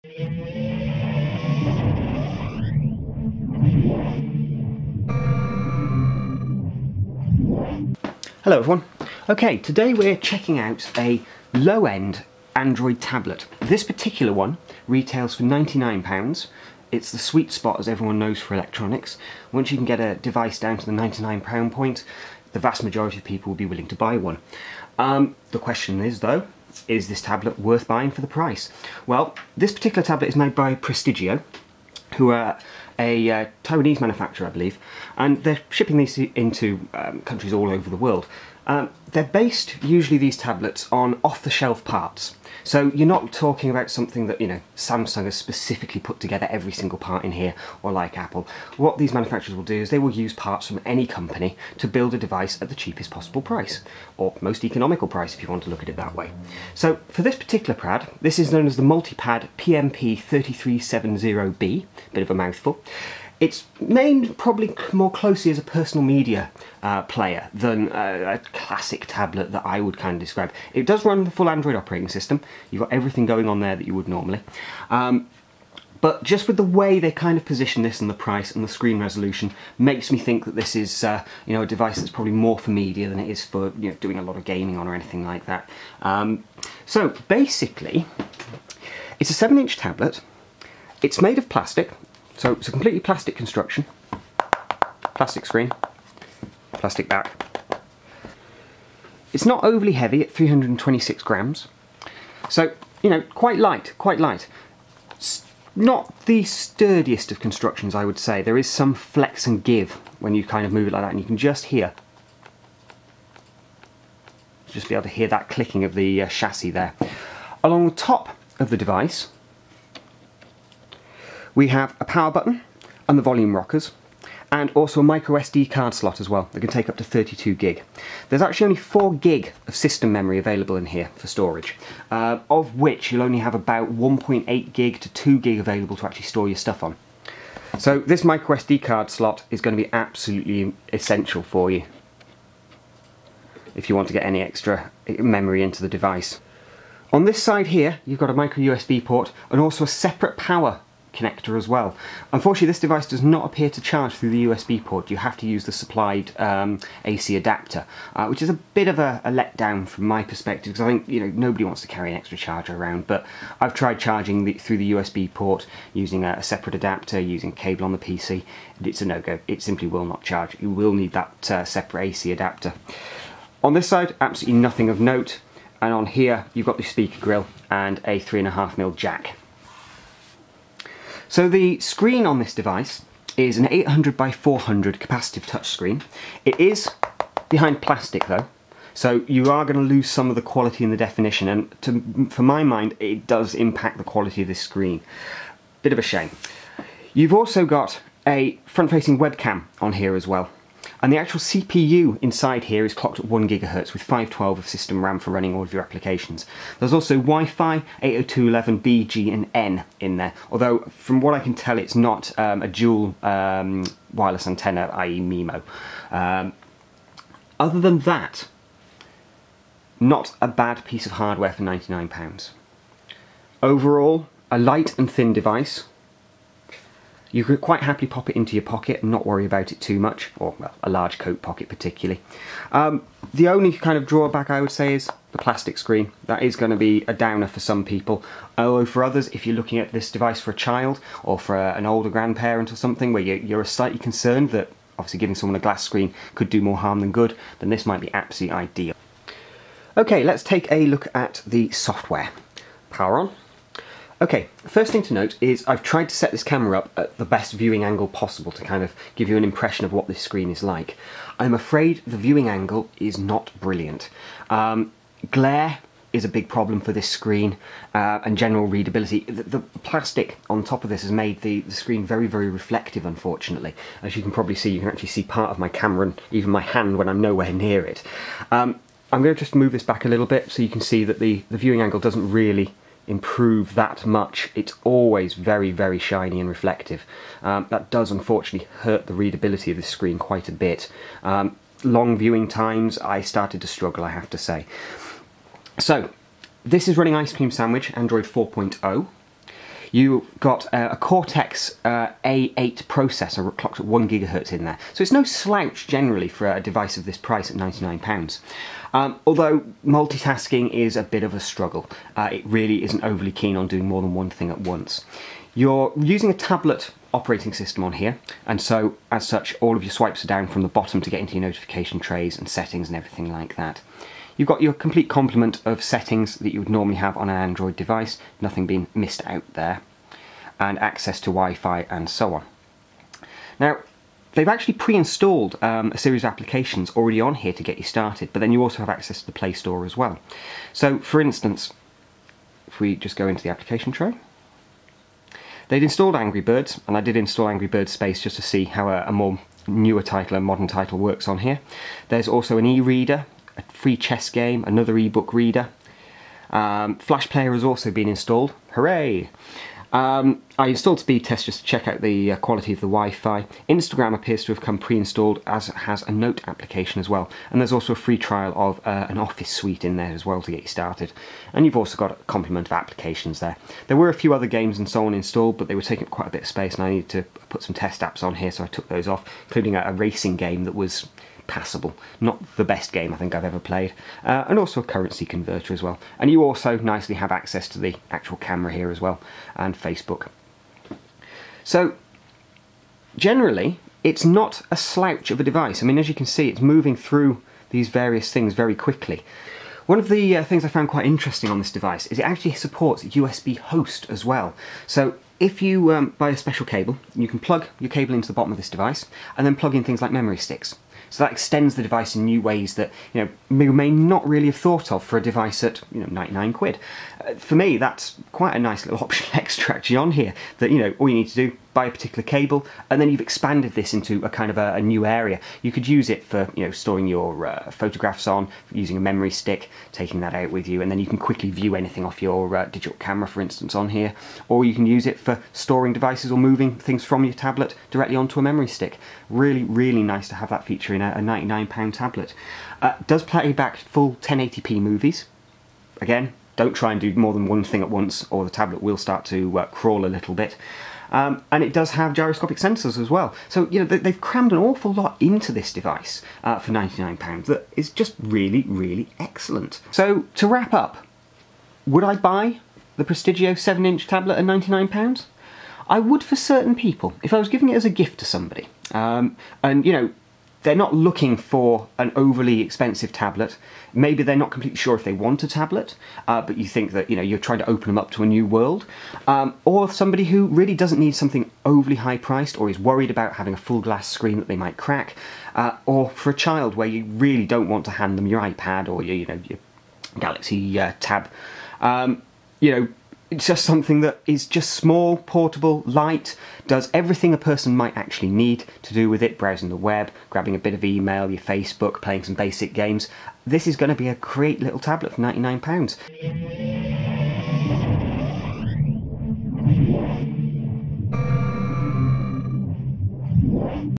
Hello everyone. Okay, today we're checking out a low-end Android tablet. This particular one retails for £99. It's the sweet spot, as everyone knows, for electronics. Once you can get a device down to the £99 point, the vast majority of people will be willing to buy one. The question is, though, is this tablet worth buying for the price? Well, this particular tablet is made by Prestigio, who are a Taiwanese manufacturer, I believe, and they're shipping these into countries all over the world. They're based, usually, these tablets, on off-the-shelf parts. So you're not talking about something that, Samsung has specifically put together every single part in here, or like Apple. What these manufacturers will do is they will use parts from any company to build a device at the cheapest possible price, or most economical price if you want to look at it that way. So for this particular pad, this is known as the MultiPad PMP3370B, bit of a mouthful. It's made probably more closely as a personal media player than a classic tablet that I would kind of describe. It does run the full Android operating system. You've got everything going on there that you would normally. But just with the way they kind of position this and the price and the screen resolution makes me think that this is a device that's probably more for media than it is for doing a lot of gaming on or anything like that. So basically, it's a 7-inch tablet. It's made of plastic. So it's a completely plastic construction, plastic screen, plastic back. It's not overly heavy at 326 grams, so, quite light, quite light. It's not the sturdiest of constructions, I would say. There is some flex and give when you kind of move it like that, and you can just hear, be able to hear that clicking of the chassis there. Along the top of the device, we have a power button and the volume rockers, and also a micro SD card slot as well that can take up to 32 gig. There's actually only 4 gig of system memory available in here for storage, of which you'll only have about 1.8 gig to 2 gig available to actually store your stuff on. So this micro SD card slot is going to be absolutely essential for you if you want to get any extra memory into the device. On this side here, you've got a micro USB port and also a separate power connector as well. Unfortunately, this device does not appear to charge through the USB port. You have to use the supplied AC adapter, which is a bit of a letdown from my perspective, because I think nobody wants to carry an extra charger around. But I've tried charging through the USB port using a separate adapter, using cable on the PC, and it's a no-go. It simply will not charge. You will need that separate AC adapter. On this side, absolutely nothing of note, and on here you've got the speaker grill and a 3.5mm jack. So the screen on this device is an 800 by 400 capacitive touchscreen. It is behind plastic though, so you are going to lose some of the quality and the definition, and for my mind it does impact the quality of this screen. Bit of a shame. You've also got a front-facing webcam on here as well. And the actual CPU inside here is clocked at 1 GHz with 512 of system RAM for running all of your applications. There's also Wi-Fi, 802.11b, G and N in there, although from what I can tell it's not a dual wireless antenna, i.e. MIMO. Other than that, not a bad piece of hardware for £99. Overall, a light and thin device. You could quite happily pop it into your pocket and not worry about it too much, or well, a large coat pocket particularly. The only kind of drawback I would say is the plastic screen. That is going to be a downer for some people, although for others, if you're looking at this device for a child or for an older grandparent or something where you're slightly concerned that obviously giving someone a glass screen could do more harm than good, then this might be absolutely ideal. Okay, let's take a look at the software. Power on. Okay, first thing to note is I've tried to set this camera up at the best viewing angle possible to kind of give you an impression of what this screen is like. I'm afraid the viewing angle is not brilliant. Glare is a big problem for this screen, and general readability. The plastic on top of this has made the screen very, very reflective, unfortunately. As you can probably see, you can actually see part of my camera and even my hand when I'm nowhere near it. I'm going to just move this back a little bit so you can see that the viewing angle doesn't really improve that much. It's always very, very shiny and reflective. That does unfortunately hurt the readability of the screen quite a bit. Long viewing times, I started to struggle, I have to say. So, this is running Ice Cream Sandwich, Android 4.0. You've got a Cortex A8 processor clocked at 1 GHz in there. So it's no slouch generally for a device of this price at £99. Although multitasking is a bit of a struggle. It really isn't overly keen on doing more than one thing at once. You're using a tablet operating system on here, and so as such all of your swipes are down from the bottom to get into your notification trays and settings and everything like that. You've got your complete complement of settings that you would normally have on an Android device, nothing being missed out there, and access to Wi-Fi and so on. Now, they've actually pre-installed a series of applications already on here to get you started, but then you also have access to the Play Store as well. So, for instance, if we just go into the application tray, they'd installed Angry Birds, and I did install Angry Birds Space just to see how a more newer title, a modern title, works on here. There's also an e-reader, a free chess game, another ebook reader. Flash Player has also been installed. Hooray! I installed Speed Test just to check out the quality of the Wi-Fi. Instagram appears to have come pre-installed, as it has a note application as well. And there's also a free trial of an Office suite in there as well to get you started. And you've also got a complement of applications there. There were a few other games and so on installed, but they were taking up quite a bit of space and I needed to put some test apps on here, so I took those off, including a racing game that was passable. Not the best game I think I've ever played. And also a currency converter as well. And you also nicely have access to the actual camera here as well, and Facebook. So, generally, it's not a slouch of a device. I mean, as you can see, it's moving through these various things very quickly. One of the things I found quite interesting on this device is it actually supports USB host as well. So, if you buy a special cable, you can plug your cable into the bottom of this device, and then plug in things like memory sticks. So that extends the device in new ways that you may not really have thought of for a device at 99 quid. For me, that's quite a nice little option extra actually on here. That all you need to do, buy a particular cable, and then you've expanded this into a kind of a new area. You could use it for storing your photographs on, using a memory stick, taking that out with you, and then you can quickly view anything off your digital camera, for instance, on here. Or you can use it for storing devices or moving things from your tablet directly onto a memory stick. Really, really nice to have that feature in a £99 tablet. Does play back full 1080p movies. Again, don't try and do more than one thing at once, or the tablet will start to crawl a little bit. And it does have gyroscopic sensors as well. So, they've crammed an awful lot into this device for £99 that is just really, really excellent. So, to wrap up, would I buy the Prestigio 7-inch tablet at £99? I would for certain people, if I was giving it as a gift to somebody. And, they're not looking for an overly expensive tablet. Maybe they're not completely sure if they want a tablet, but you think that you're trying to open them up to a new world. Or somebody who really doesn't need something overly high priced, or is worried about having a full glass screen that they might crack. Or for a child where you really don't want to hand them your iPad or your Galaxy Tab. It's just something that is just small, portable, light, does everything a person might actually need to do with it, browsing the web, grabbing a bit of email, your Facebook, playing some basic games. This is going to be a great little tablet for £99.